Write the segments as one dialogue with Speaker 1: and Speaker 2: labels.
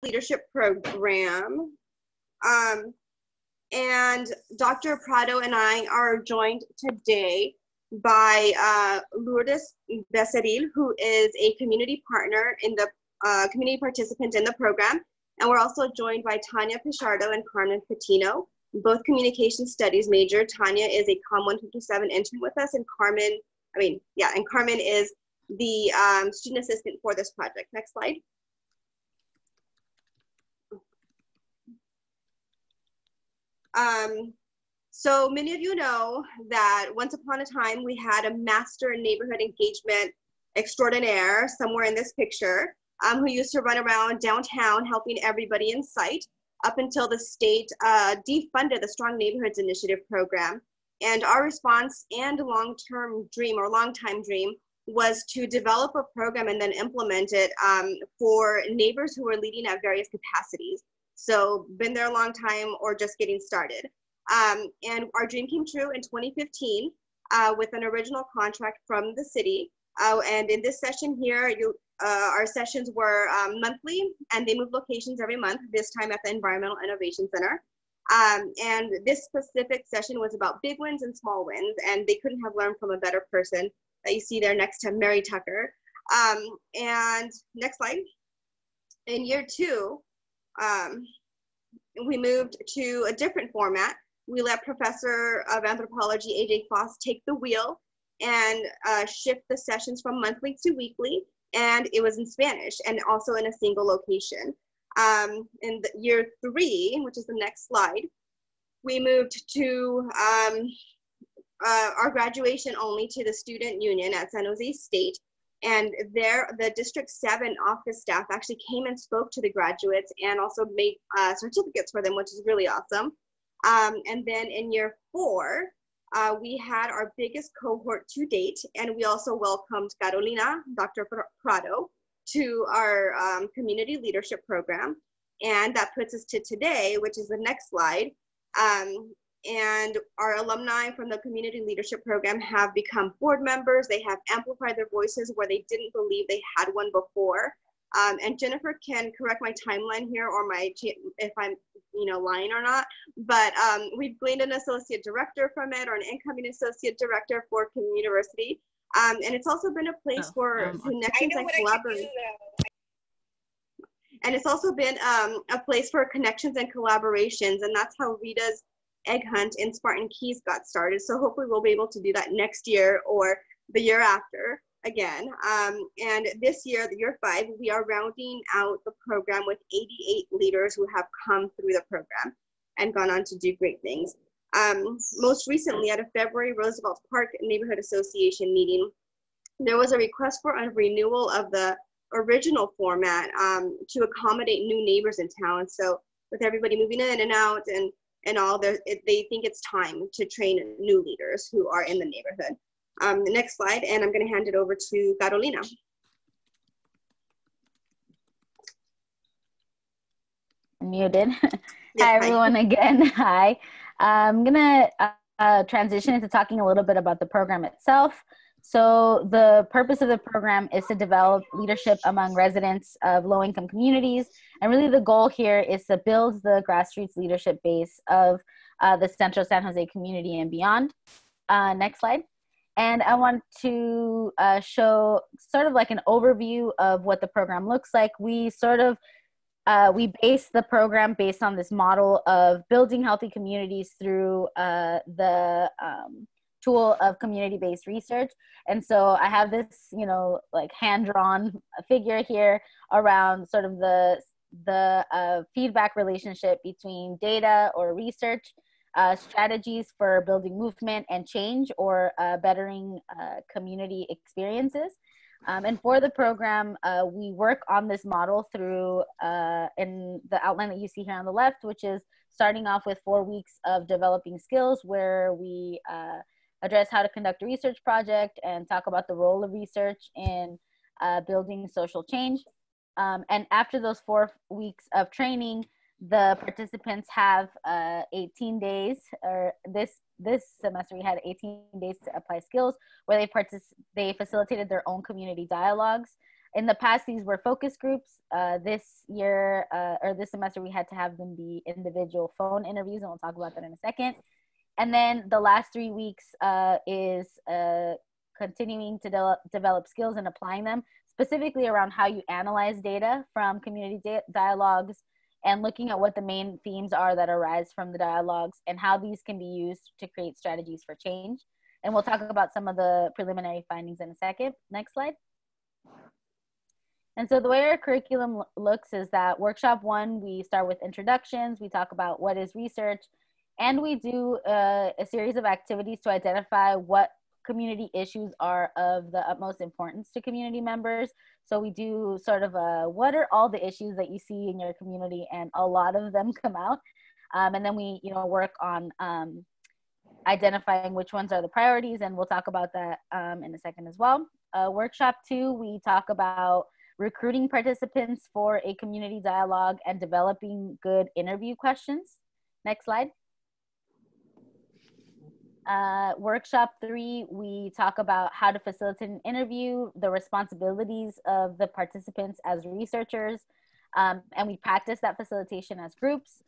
Speaker 1: Leadership Program. And Dr. Prado and I are joined today by Lourdes Becerril, who is a community partner in the community participant in the program. And we're also joined by Tania Pichardo and Carmen Patino, both communication studies major. Tania is a COM 157 intern with us, and Carmen is the student assistant for this project. Next slide. So many of you know that once upon a time we had a master neighborhood engagement extraordinaire somewhere in this picture, who used to run around downtown helping everybody in sight up until the state defunded the Strong Neighborhoods Initiative program. And our response and long-time dream was to develop a program and then implement it for neighbors who are leading at various capacities. So been there a long time or just getting started. And our dream came true in 2015 with an original contract from the city. And in this session here, our sessions were monthly, and they moved locations every month, this time at the Environmental Innovation Center. And this specific session was about big wins and small wins, and they couldn't have learned from a better person that you see there next to Mary Tucker. And next slide. In year 2, we moved to a different format. We let Professor of Anthropology, A.J. Foss, take the wheel and shift the sessions from monthly to weekly. And it was in Spanish and also in a single location. In year 3, which is the next slide, we moved to our graduation only to the student union at San Jose State. And there, the District 7 office staff actually came and spoke to the graduates and also made certificates for them, which is really awesome. And then in year 4, we had our biggest cohort to date, and we also welcomed Carolina, Dr. Prado, to our community leadership program. And that puts us to today, which is the next slide. And our alumni from the community leadership program have become board members. They have amplified their voices where they didn't believe they had one before. And Jennifer can correct my timeline here or if I'm lying or not, but we've gleaned an associate director from it, or an incoming associate director for CommUniverCity. And it's also been a place for connections and collaboration. And it's also been a place for connections and collaborations, and that's how Rita's Egg Hunt in Spartan Keys got started. So hopefully we'll be able to do that next year or the year after again. And this year, the year 5, we are rounding out the program with 88 leaders who have come through the program and gone on to do great things. Most recently, at a February Roosevelt Park Neighborhood Association meeting, there was a request for a renewal of the original format to accommodate new neighbors in town. So with everybody moving in and out and all, they think it's time to train new leaders who are in the neighborhood. The next slide, and I'm going to hand it over to Carolina.
Speaker 2: Muted.
Speaker 1: Yes,
Speaker 2: hi, everyone, again. Hi. I'm going to transition into talking a little bit about the program itself. So the purpose of the program is to develop leadership among residents of low-income communities. And really the goal here is to build the grassroots leadership base of the Central San Jose community and beyond. Next slide. And I want to show sort of like an overview of what the program looks like. We we base the program based on this model of building healthy communities through the tool of community-based research. And so I have this, like hand-drawn figure here around sort of the feedback relationship between data or research, strategies for building movement and change, or bettering community experiences. And for the program, we work on this model through, in the outline that you see here on the left, which is starting off with 4 weeks of developing skills, where we address how to conduct a research project and talk about the role of research in building social change. And after those 4 weeks of training, the participants have 18 days, or this semester we had 18 days to apply skills, where they facilitated their own community dialogues. In the past, these were focus groups. This year, or this semester, we had to have them be individual phone interviews, and we'll talk about that in a second. And then the last 3 weeks is continuing to develop skills and applying them, specifically around how you analyze data from community dialogues, and looking at what the main themes are that arise from the dialogues and how these can be used to create strategies for change. And we'll talk about some of the preliminary findings in a second. Next slide. And so the way our curriculum looks is that workshop 1, we start with introductions, we talk about what is research, and we do a series of activities to identify what community issues are of the utmost importance to community members. So we do sort of what are all the issues that you see in your community, and a lot of them come out. And then we, work on identifying which ones are the priorities, and we'll talk about that in a second as well. Workshop 2, we talk about recruiting participants for a community dialogue and developing good interview questions. Next slide. Workshop 3, we talk about how to facilitate an interview, the responsibilities of the participants as researchers, and we practice that facilitation as groups.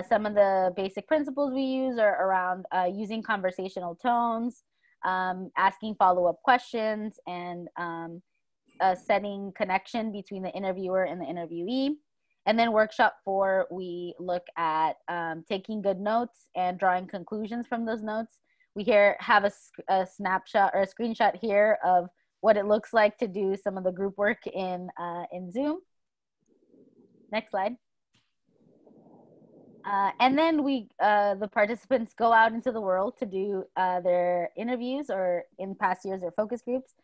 Speaker 2: Some of the basic principles we use are around using conversational tones, asking follow-up questions, and setting connection between the interviewer and the interviewee. And then workshop 4, we look at taking good notes and drawing conclusions from those notes. We have a snapshot or a screenshot here of what it looks like to do some of the group work in Zoom. Next slide. And then the participants go out into the world to do their interviews, or in past years, their focus groups.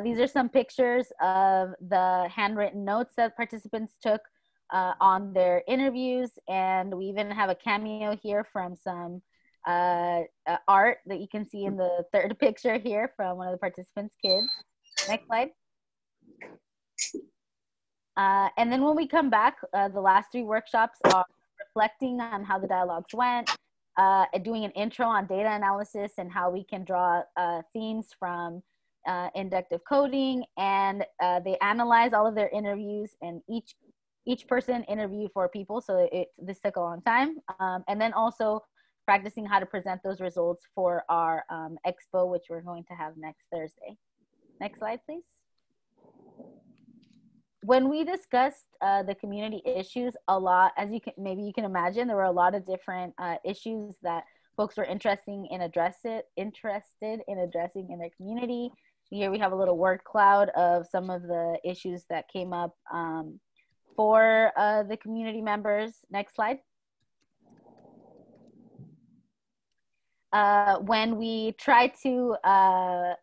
Speaker 2: These are some pictures of the handwritten notes that participants took on their interviews. And we even have a cameo here from some art that you can see in the third picture here from one of the participants' kids. Next slide. And then when we come back, the last 3 workshops are reflecting on how the dialogues went, doing an intro on data analysis and how we can draw themes from inductive coding, and they analyze all of their interviews, and each person interviewed 4 people, so this took a long time. And then also practicing how to present those results for our expo, which we're going to have next Thursday. Next slide, please. When we discussed the community issues a lot, as maybe you can imagine, there were a lot of different issues that folks were interested in addressing in their community. Here we have a little word cloud of some of the issues that came up for the community members. Next slide. When we try to,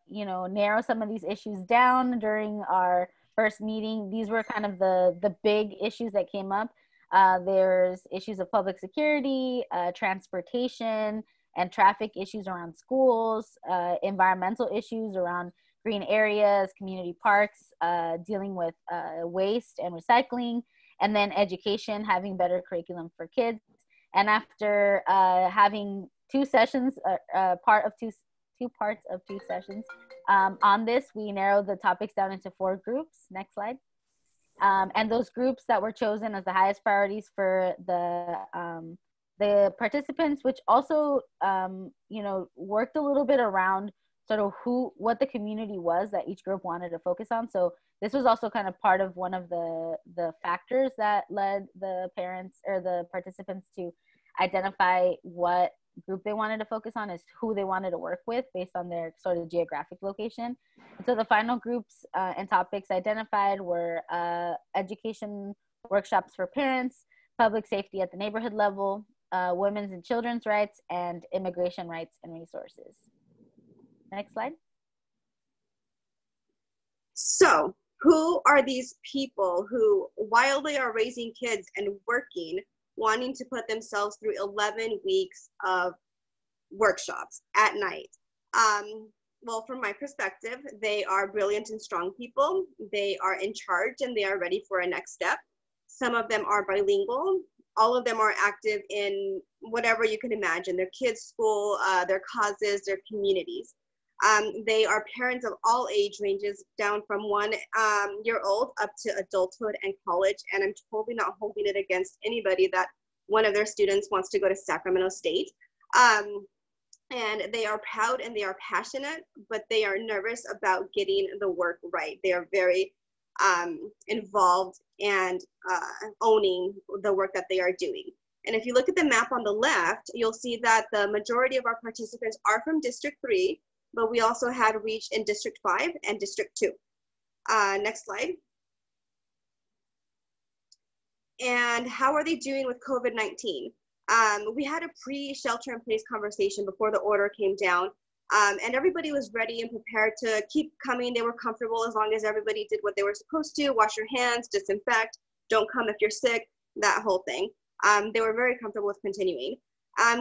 Speaker 2: narrow some of these issues down during our first meeting, these were kind of the big issues that came up. There's issues of public security, transportation, and traffic issues around schools, environmental issues around green areas, community parks, dealing with waste and recycling, and then education, having better curriculum for kids. And after having 2 sessions, two parts of 2 sessions on this, we narrowed the topics down into 4 groups. Next slide. And those groups that were chosen as the highest priorities for the participants, which also, worked a little bit around sort of what the community was that each group wanted to focus on. So this was also kind of part of one of the factors that led the parents or the participants to identify what group they wanted to focus on, is who they wanted to work with based on their sort of geographic location. And so the final groups and topics identified were education workshops for parents, public safety at the neighborhood level, women's and children's rights, and immigration rights and resources. Next slide.
Speaker 1: So who are these people who, while they are raising kids and working, wanting to put themselves through 11 weeks of workshops at night? Well, from my perspective, they are brilliant and strong people. They are in charge and they are ready for a next step. Some of them are bilingual. All of them are active in whatever you can imagine, their kids' school, their causes, their communities. They are parents of all age ranges, down from 1 year old up to adulthood and college. And I'm totally not holding it against anybody that one of their students wants to go to Sacramento State. And they are proud and they are passionate, but they are nervous about getting the work right. They are very involved and owning the work that they are doing. And if you look at the map on the left, you'll see that the majority of our participants are from District 3, but we also had reach in District 5 and District 2. Next slide. And how are they doing with COVID-19? We had a pre-shelter-in-place conversation before the order came down, and everybody was ready and prepared to keep coming. They were comfortable as long as everybody did what they were supposed to: wash your hands, disinfect, don't come if you're sick, that whole thing. They were very comfortable with continuing.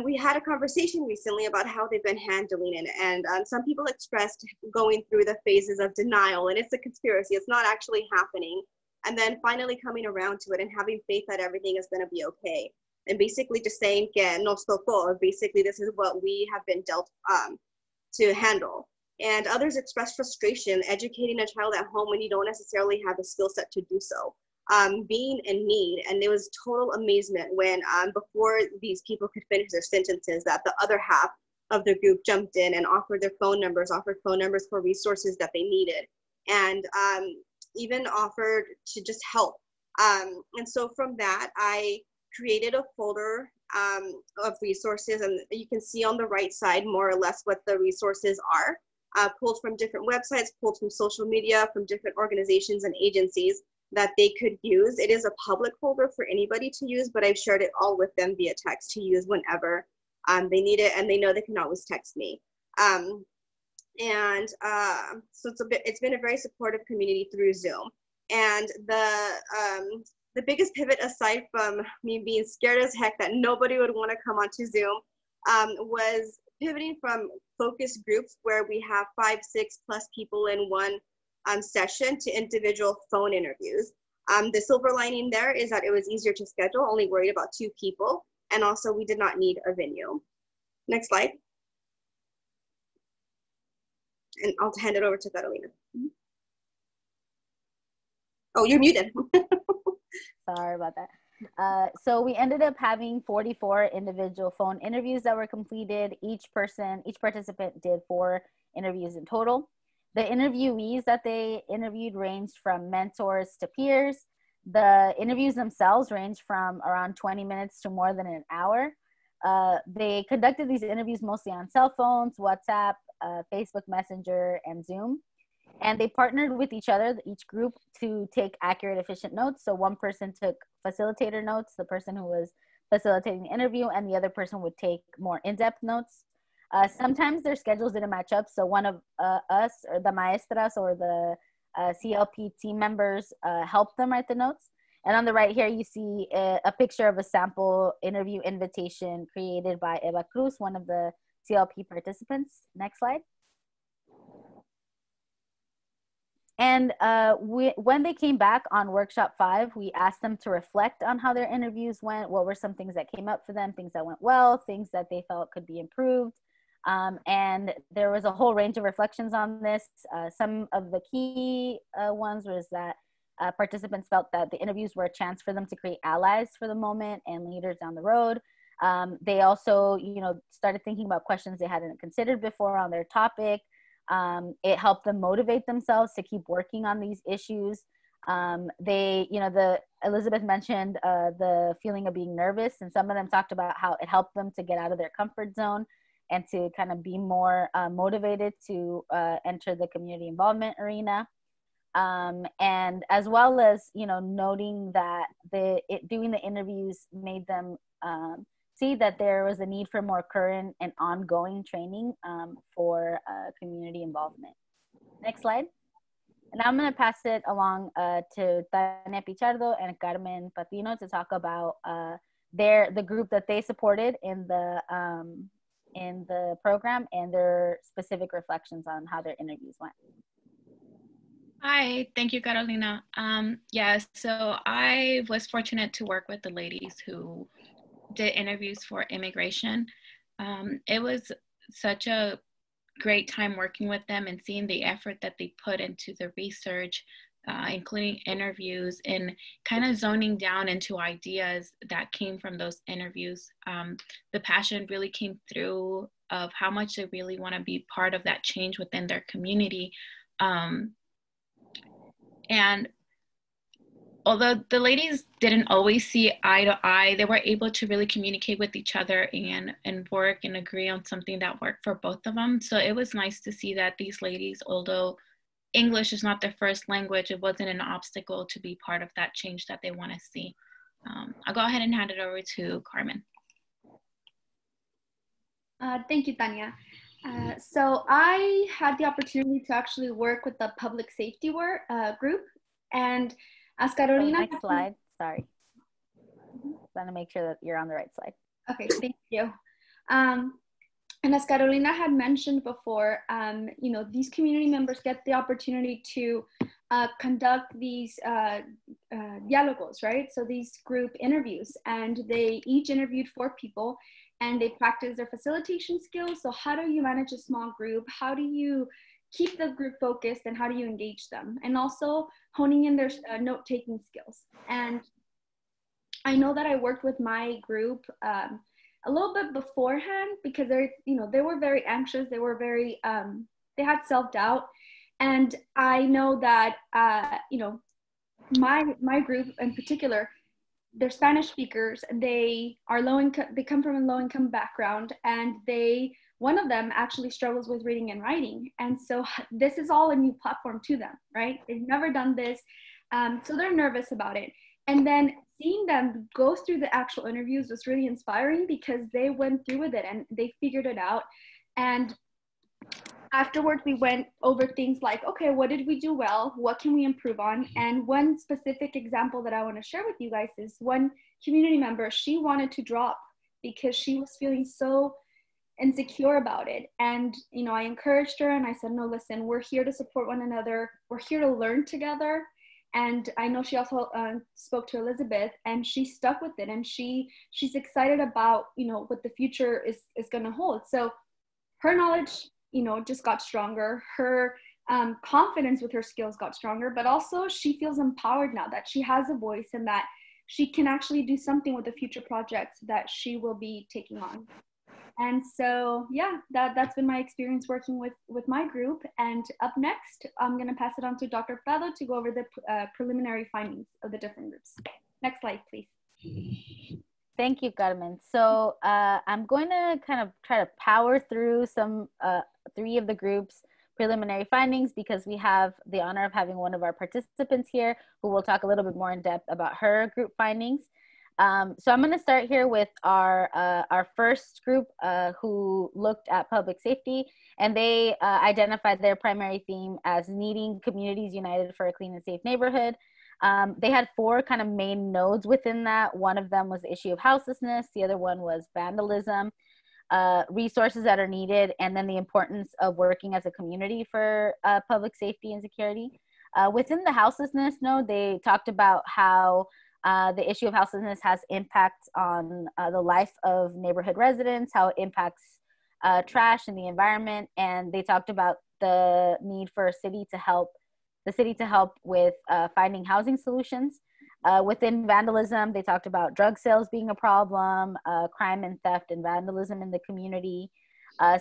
Speaker 1: We had a conversation recently about how they've been handling it, and some people expressed going through the phases of denial, and it's a conspiracy, it's not actually happening, and then finally coming around to it and having faith that everything is going to be okay. And basically just saying que nos tocó, or basically this is what we have been dealt to handle. And others express frustration educating a child at home when you don't necessarily have the skill set to do so. Being in need, and there was total amazement when before these people could finish their sentences, that the other half of the group jumped in and offered phone numbers for resources that they needed, and even offered to just help. And so from that, I created a folder of resources, and you can see on the right side more or less what the resources are, pulled from different websites, pulled from social media, from different organizations and agencies that they could use. It is a public folder for anybody to use, but I've shared it all with them via text to use whenever they need it, and they know they can always text me. So it's been a very supportive community through Zoom. And the biggest pivot, aside from me being scared as heck that nobody would want to come onto Zoom, was pivoting from focus groups where we have 5, 6 plus people in one session to individual phone interviews. The silver lining there is that it was easier to schedule, only worried about 2 people, and also we did not need a venue. Next slide. And I'll hand it over to Carolina. Oh, you're muted.
Speaker 2: Sorry about that. So we ended up having 44 individual phone interviews that were completed. Each participant did 4 interviews in total. The interviewees that they interviewed ranged from mentors to peers. The interviews themselves ranged from around 20 minutes to more than an hour. They conducted these interviews mostly on cell phones, WhatsApp, Facebook Messenger, and Zoom. And they partnered with each other, each group, to take accurate, efficient notes. So one person took facilitator notes, the person who was facilitating the interview, and the other person would take more in-depth notes. Sometimes their schedules didn't match up. So one of us, or the maestras, or the CLP team members helped them write the notes. And on the right here, you see a picture of a sample interview invitation created by Eva Cruz, one of the CLP participants. Next slide. And when they came back on workshop 5, we asked them to reflect on how their interviews went. What were some things that came up for them, things that went well, things that they felt could be improved. And there was a whole range of reflections on this. Some of the key ones was that participants felt that the interviews were a chance for them to create allies for the moment and leaders down the road. They also, started thinking about questions they hadn't considered before on their topic. It helped them motivate themselves to keep working on these issues. Elizabeth mentioned the feeling of being nervous, and some of them talked about how it helped them to get out of their comfort zone and to kind of be more motivated to enter the community involvement arena. And as well as, noting that doing the interviews made them see that there was a need for more current and ongoing training for community involvement. Next slide. And I'm going to pass it along to Tania Pichardo and Carmen Patino to talk about the group that they supported in the program and their specific reflections on how their interviews went.
Speaker 3: Hi, thank you, Carolina. So I was fortunate to work with the ladies who did interviews for immigration. It was such a great time working with them and seeing the effort that they put into the research, including interviews and kind of zoning down into ideas that came from those interviews. The passion really came through of how much they really want to be part of that change within their community. And although the ladies didn't always see eye to eye, they were able to really communicate with each other and work and agree on something that worked for both of them. So it was nice to see that these ladies, although English is not their first language, it wasn't an obstacle to be part of that change that they want to see. I'll go ahead and hand it over to Carmen.
Speaker 4: Thank you, Tania. So I had the opportunity to actually work with the public safety group, and as Carolina—
Speaker 2: Next slide, sorry. Trying to make sure that you're on the right slide.
Speaker 4: Okay, thank you. And as Carolina had mentioned before, you know, these community members get the opportunity to conduct these diálogos, right? So these group interviews, and they each interviewed 4 people, and they practice their facilitation skills. So how do you manage a small group? How do you keep the group focused, and how do you engage them? And also honing in their note-taking skills. And I know that I worked with my group a little bit beforehand, because they were very anxious. They were very, they had self-doubt. And I know that, you know, my group in particular, they're Spanish speakers. They are low income, they come from a low income background, and one of them actually struggles with reading and writing. And so this is all a new platform to them, right? They've never done this. So they're nervous about it. And then seeing them go through the actual interviews was really inspiring, because they went through with it and they figured it out. And afterwards, we went over things like, okay, what did we do well? What can we improve on? And one specific example that I want to share with you guys is one community member, she wanted to drop because she was feeling so insecure about it. And, you know, I encouraged her and I said, no, listen, we're here to support one another. We're here to learn together. And I know she also spoke to Elizabeth, and she stuck with it, and she's excited about, you know, what the future is going to hold. So her knowledge, you know, just got stronger. Her confidence with her skills got stronger, but also she feels empowered now that she has a voice and that she can actually do something with the future projects that she will be taking on. And so, yeah, that's been my experience working with my group. And up next, I'm going to pass it on to Dr. Prado to go over the preliminary findings of the different groups. Next slide, please.
Speaker 2: Thank you, Carmen. So I'm going to kind of try to power through some 3 of the group's preliminary findings, because we have the honor of having one of our participants here who will talk a little bit more in depth about her group findings. So I'm going to start here with our first group who looked at public safety, and they identified their primary theme as needing communities united for a clean and safe neighborhood. They had 4 kind of main nodes within that. One of them was the issue of houselessness. The other one was vandalism, resources that are needed, and then the importance of working as a community for public safety and security. Within the houselessness node, they talked about how the issue of houselessness has impacts on the life of neighborhood residents, how it impacts trash and the environment, and they talked about the need for the city to help with finding housing solutions. Within vandalism, they talked about drug sales being a problem, crime and theft and vandalism in the community.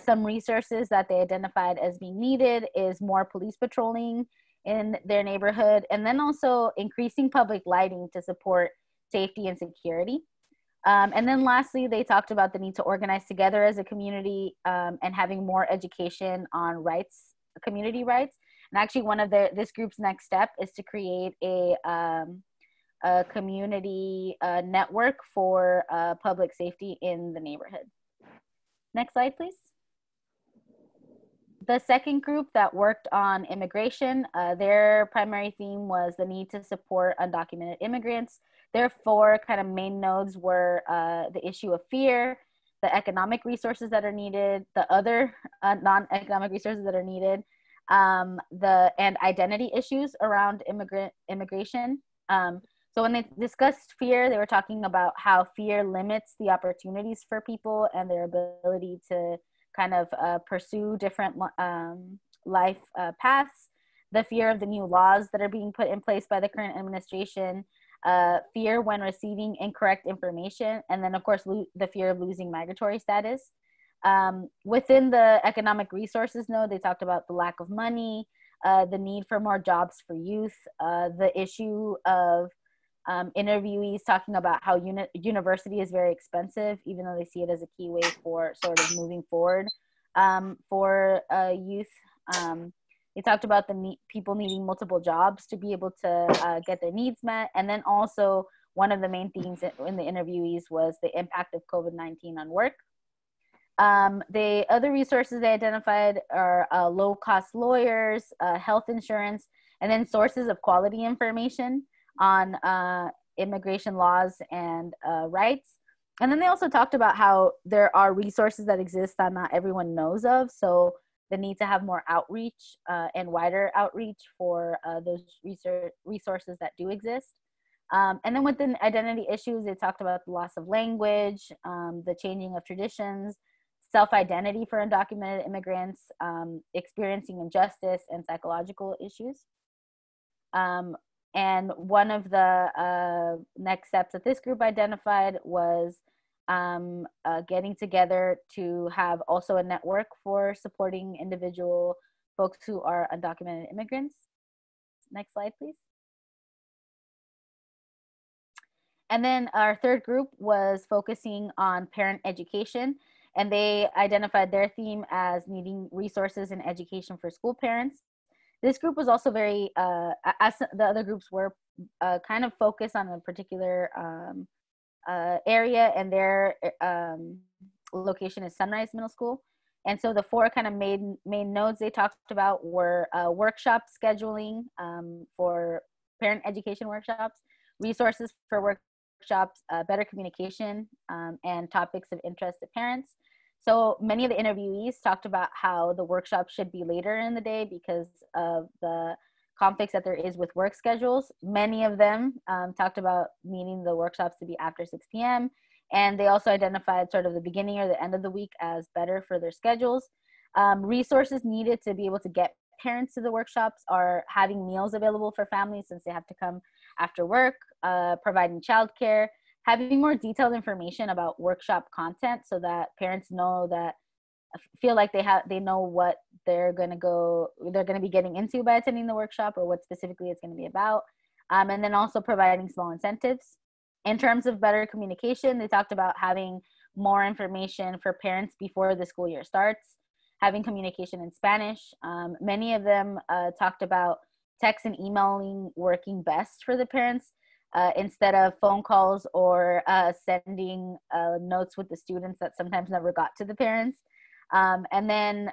Speaker 2: Some resources that they identified as being needed is more police patrolling in their neighborhood, and then also increasing public lighting to support safety and security. And then lastly, they talked about the need to organize together as a community and having more education on rights, community rights. And actually one of this group's next step is to create a community network for public safety in the neighborhood. Next slide, please. The second group that worked on immigration, their primary theme was the need to support undocumented immigrants. Their 4 kind of main nodes were the issue of fear, the economic resources that are needed, the other non-economic resources that are needed, and identity issues around immigration. So when they discussed fear, they were talking about how fear limits the opportunities for people and their ability to kind of pursue different life paths, the fear of the new laws that are being put in place by the current administration, fear when receiving incorrect information, and then of course the fear of losing migratory status. Within the economic resources node, they talked about the lack of money, the need for more jobs for youth, the issue of interviewees talking about how university is very expensive, even though they see it as a key way for sort of moving forward for youth. They talked about the people needing multiple jobs to be able to get their needs met. And then also one of the main themes in the interviewees was the impact of COVID-19 on work. The other resources they identified are low-cost lawyers, health insurance, and then sources of quality information on immigration laws and rights. And then they also talked about how there are resources that exist that not everyone knows of. So the need to have more outreach and wider outreach for those resources that do exist. And then within identity issues, they talked about the loss of language, the changing of traditions, self-identity for undocumented immigrants, experiencing injustice, and psychological issues. And one of the next steps that this group identified was getting together to have also a network for supporting individual folks who are undocumented immigrants. Next slide, please. And then our third group was focusing on parent education, and they identified their theme as needing resources and education for school parents. This group was also very, as the other groups were, kind of focused on a particular area, and their location is Sunrise Middle School. And so the four kind of main nodes they talked about were workshop scheduling for parent education workshops, resources for workshops, better communication, and topics of interest to parents. So many of the interviewees talked about how the workshop should be later in the day because of the conflicts that there is with work schedules. Many of them talked about needing the workshops to be after 6 p.m. And they also identified sort of the beginning or the end of the week as better for their schedules. Resources needed to be able to get parents to the workshops are having meals available for families since they have to come after work, providing childcare, having more detailed information about workshop content so that parents know that feel like they know what they're going to be getting into by attending the workshop, or what specifically it's going to be about. And then also providing small incentives. In terms of better communication, they talked about having more information for parents before the school year starts, having communication in Spanish. Many of them talked about text and emailing working best for the parents, instead of phone calls or sending notes with the students that sometimes never got to the parents. And then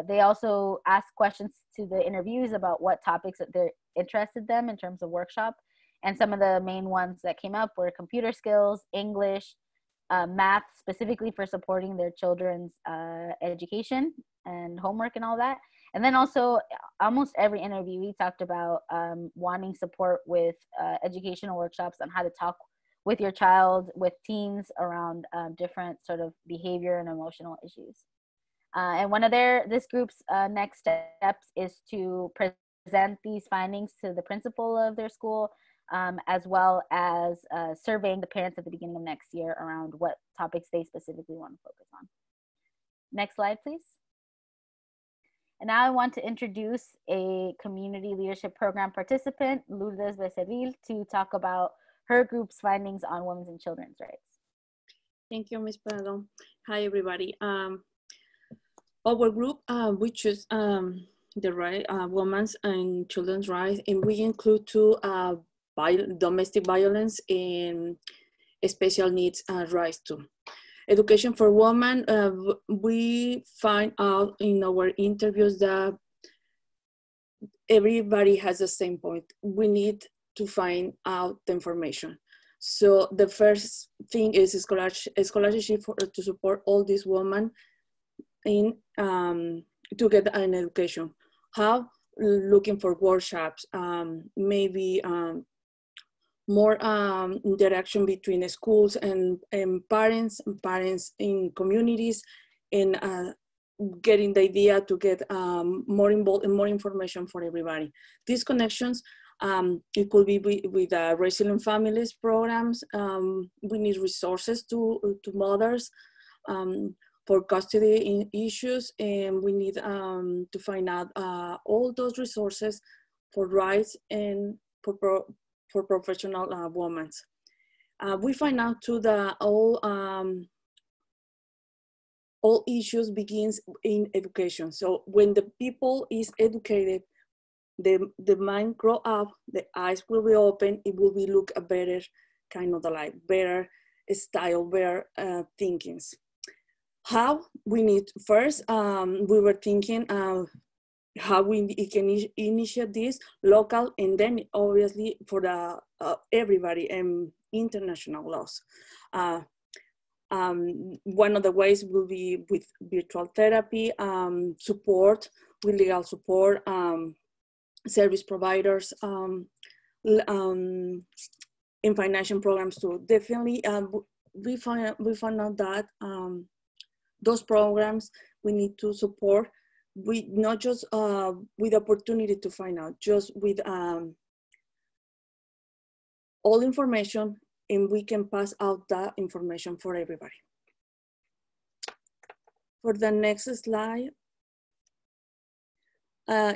Speaker 2: they also asked questions to the interviews about what topics that they're interested them in terms of workshop. And some of the main ones that came up were computer skills, English, math, specifically for supporting their children's education and homework and all that. And then also almost every interviewee talked about wanting support with educational workshops on how to talk with your child, with teens around different sort of behavior and emotional issues. And one of this group's next steps is to present these findings to the principal of their school, as well as surveying the parents at the beginning of next year around what topics they specifically want to focus on. Next slide, please. And now I want to introduce a community leadership program participant, Lourdes Becerril, to talk about her group's findings on women's and children's rights.
Speaker 5: Thank you, Ms. Prado. Hi, everybody. Our group, we choose the right women's and children's rights, and we include two domestic violence and special needs rights too. Education for women, we find out in our interviews that everybody has the same point. We need to find out the information. So the first thing is a scholarship to support all these women in to get an education. How? Looking for workshops, maybe more interaction between schools and parents in communities, and getting the idea to get more involved and more information for everybody. These connections, it could be with resilient families programs. We need resources to mothers for custody issues, and we need to find out all those resources for rights and for professional women. We find out too that all issues begins in education. So when the people is educated, the mind grow up, the eyes will be open, it will be look a better kind of the life, better style, better thinkings. How we need, first, we were thinking how we can initiate this local, and then obviously for the everybody and international laws. One of the ways will be with virtual therapy, support, with legal support, service providers, in financial programs too. Definitely, we found out that those programs we need to support with not just with opportunity to find out, just with all information, and we can pass out that information for everybody. For the next slide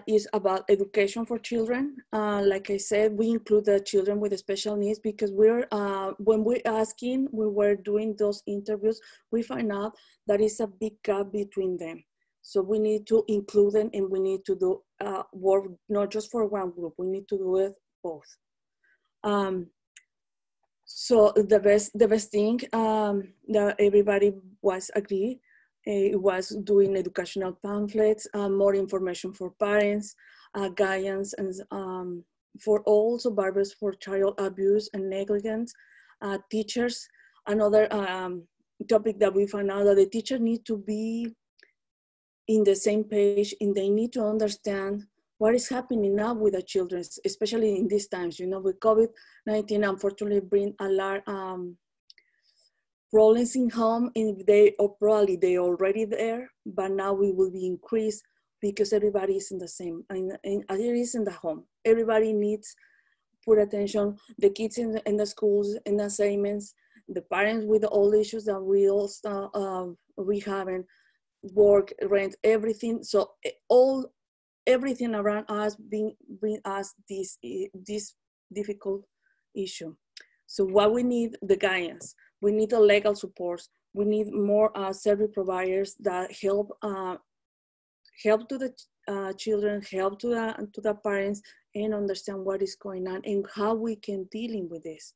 Speaker 5: is about education for children. Like I said, we include the children with special needs because we're, when we were doing those interviews, we find out that is a big gap between them. So we need to include them, and we need to do work not just for one group, we need to do it both. So the best thing that everybody was agree, it was doing educational pamphlets, more information for parents, guidance, and for all survivors for child abuse and negligence, teachers. Another topic that we found out that the teacher need to be in the same page, and they need to understand what is happening now with the children, especially in these times, you know, with COVID-19, unfortunately bring a lot problems in home, and probably they already there, but now we will be increased because everybody is in the same, and it is in the home. Everybody needs put attention, the kids in the schools, in the assignments, the parents with all the issues that we all having, work, rent, everything. So everything around us bring us this difficult issue. So what we need, the guidance, we need the legal support, we need more service providers that help to the children, help to the parents, and understand what is going on and how we can dealing with this.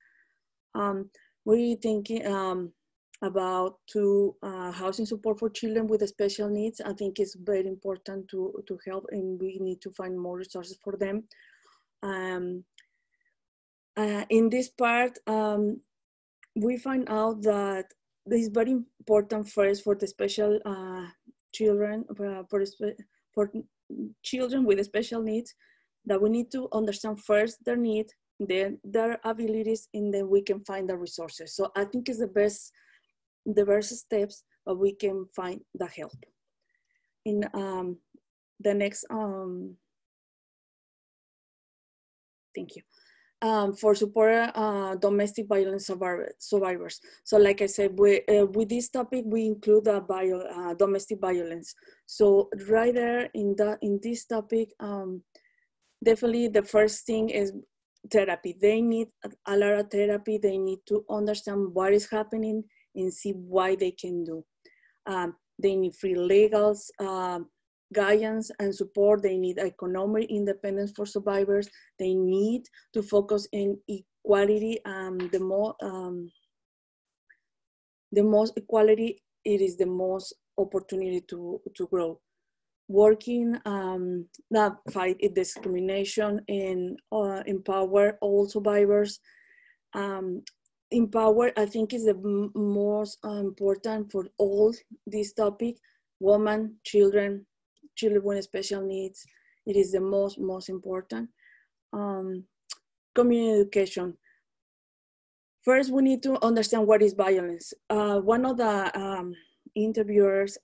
Speaker 5: We're thinking about housing support for children with special needs. I think it's very important to help, and we need to find more resources for them. In this part, we find out that this is very important first for the special children, for children with special needs, that we need to understand first their need, then their abilities, and then we can find the resources. So I think it's the best steps that we can find the help. In the next, thank you. For support domestic violence survivors. So like I said, with this topic, we include domestic violence. So right there in this topic, definitely the first thing is therapy. They need a lot of therapy. They need to understand what is happening and see why they can do. They need free legals, guidance and support. They need economic independence for survivors. They need to focus in equality. The most equality, it is the most opportunity to grow. Working, fight discrimination, and empower all survivors. Empower, I think, is the most important for all this topic. Women, children with special needs. It is the most important. Community education. First, we need to understand what is violence. One of the interviewers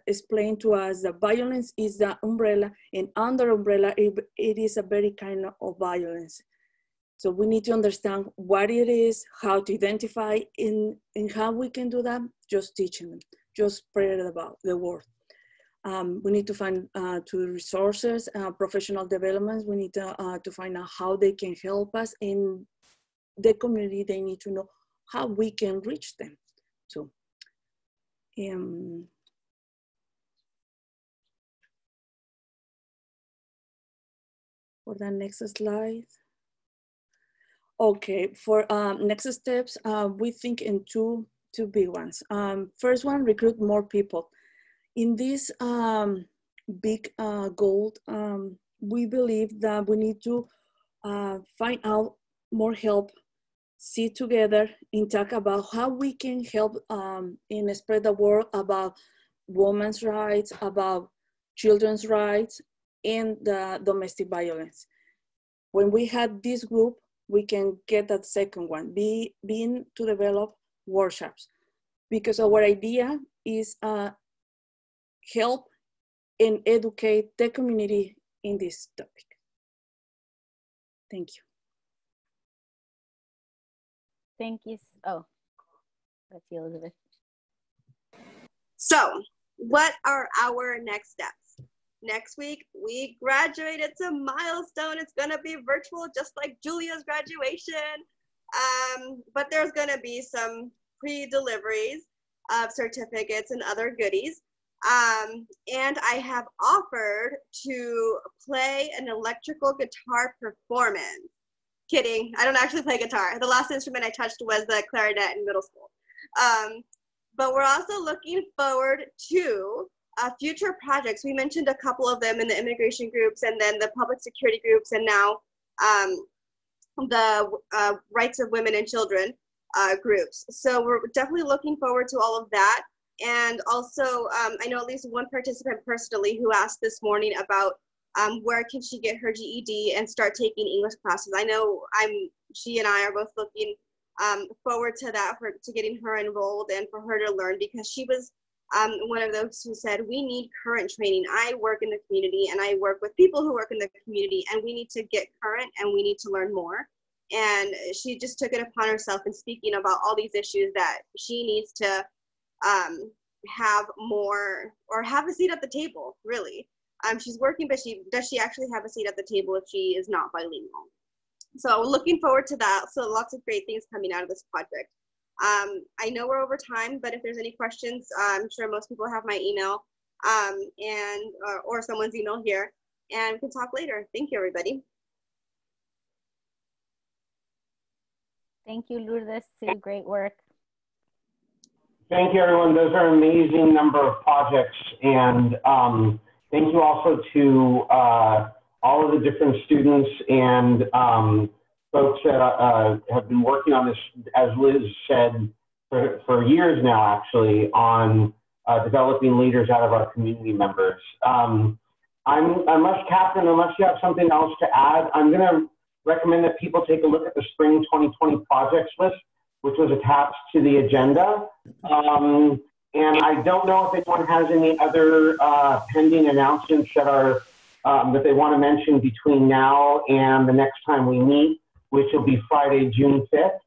Speaker 5: explained to us that violence is the umbrella, and under umbrella, it is a very kind of violence. So we need to understand what it is, how to identify, and how we can do that, just teaching them, just spread about the word. We need to find to resources, professional developments. We need to find out how they can help us in the community. They need to know how we can reach them too. For the next slide. Okay, for next steps, we think in two big ones. First one, recruit more people. In this big goal, we believe that we need to find out more help, sit together and talk about how we can help and spread the word about women's rights, about children's rights, and the domestic violence. When we had this group, we can get that second one, being to develop workshops, because our idea is help and educate the community in this topic. Thank you.
Speaker 2: Thank you. Oh, that's you, Elizabeth.
Speaker 1: So what are our next steps? Next week, we graduate. It's a milestone. It's gonna be virtual, just like Julia's graduation. But there's gonna be some pre-deliveries of certificates and other goodies. And I have offered to play an electrical guitar performance. Kidding, I don't actually play guitar. The last instrument I touched was the clarinet in middle school. But we're also looking forward to future projects. We mentioned a couple of them in the immigration groups, and then the public security groups, and now the rights of women and children groups. So we're definitely looking forward to all of that. And also, I know at least one participant personally who asked this morning about where can she get her GED and start taking English classes. I know she and I are both looking forward to that, to getting her enrolled and for her to learn, because she was one of those who said, we need current training. I work in the community and I work with people who work in the community, and we need to get current and we need to learn more. And she just took it upon herself in speaking about all these issues that she needs to have more, or have a seat at the table, really. She's working, but does she actually have a seat at the table if she is not bilingual? So looking forward to that. So lots of great things coming out of this project. I know we're over time, but if there's any questions, I'm sure most people have my email or someone's email here, and we can talk later. Thank you, everybody.
Speaker 2: Thank you, Lourdes. Great work.
Speaker 6: Thank you, everyone. Those are an amazing number of projects. And thank you also to all of the different students and folks that have been working on this, as Liz said, for years now, actually, on developing leaders out of our community members. Catherine, unless you have something else to add, I'm going to recommend that people take a look at the Spring 2020 projects list, which was attached to the agenda. And I don't know if anyone has any other pending announcements that are that they want to mention between now and the next time we meet, which will be Friday, June 5th.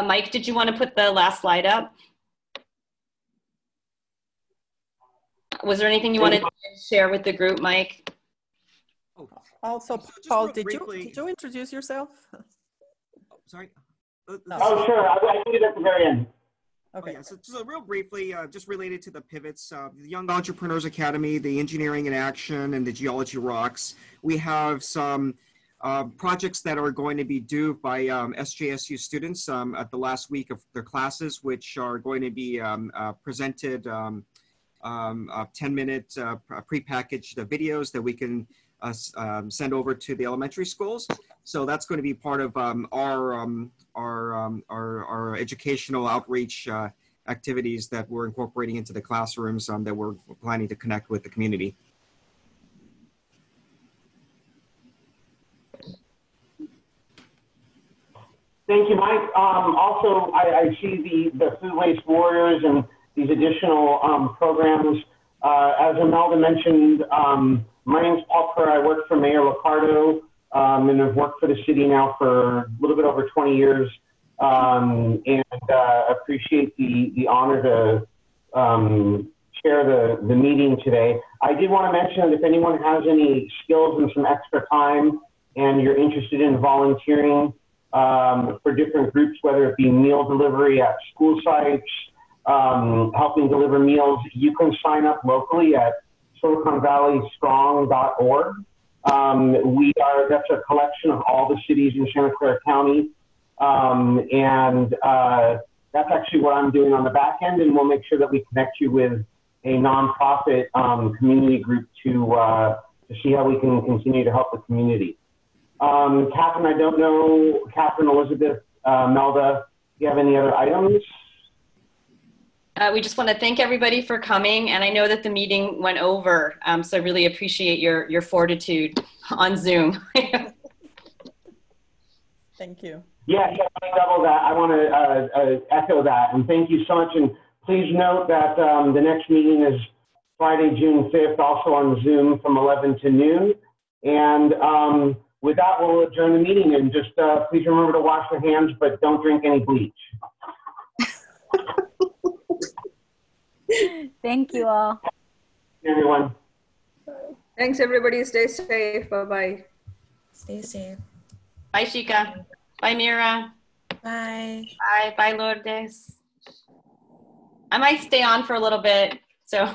Speaker 7: Mike, did you want to put the last slide up? Was there anything you wanted to share with the group, Mike?
Speaker 8: Also, Paul, did you introduce yourself?
Speaker 9: Oh, sorry.
Speaker 6: Oh, sure. I can do that at the very end.
Speaker 9: Okay. Oh, yeah. So real briefly, just related to the pivots, the Young Entrepreneurs Academy, the Engineering in Action, and the Geology Rocks. We have some projects that are going to be due by SJSU students at the last week of their classes, which are going to be presented 10-minute prepackaged videos that we can send over to the elementary schools. So that's going to be part of our educational outreach activities that we're incorporating into the classrooms that we're planning to connect with the community.
Speaker 6: Thank you, Mike. Also, I see the Food Waste Warriors and these additional programs. As Imelda mentioned, my name's Paul Kerr. I work for Mayor Ricardo, and I've worked for the city now for a little bit over 20 years, and appreciate the honor to chair the meeting today. I did want to mention that if anyone has any skills and some extra time and you're interested in volunteering for different groups, whether it be meal delivery at school sites, helping deliver meals, you can sign up locally at SiliconValleyStrong.org. That's a collection of all the cities in Santa Clara County. That's actually what I'm doing on the back end, and we'll make sure that we connect you with a nonprofit community group to see how we can continue to help the community. Catherine, I don't know, Catherine, Elizabeth, Melda, do you have any other items?
Speaker 7: We just want to thank everybody for coming, and I know that the meeting went over, so I really appreciate your fortitude on Zoom.
Speaker 8: Thank you.
Speaker 6: Yes, I want to echo that, and thank you so much. And please note that the next meeting is Friday, June 5th, also on Zoom from 11 to noon. And with that, we'll adjourn the meeting, and just please remember to wash your hands, but don't drink any bleach.
Speaker 2: Thank you all.
Speaker 6: Everyone.
Speaker 10: Thanks, everybody. Stay safe. Bye-bye.
Speaker 11: Stay safe.
Speaker 7: Bye, Shika. Bye, Mira.
Speaker 11: Bye.
Speaker 7: Bye. Bye, Lourdes. I might stay on for a little bit, so.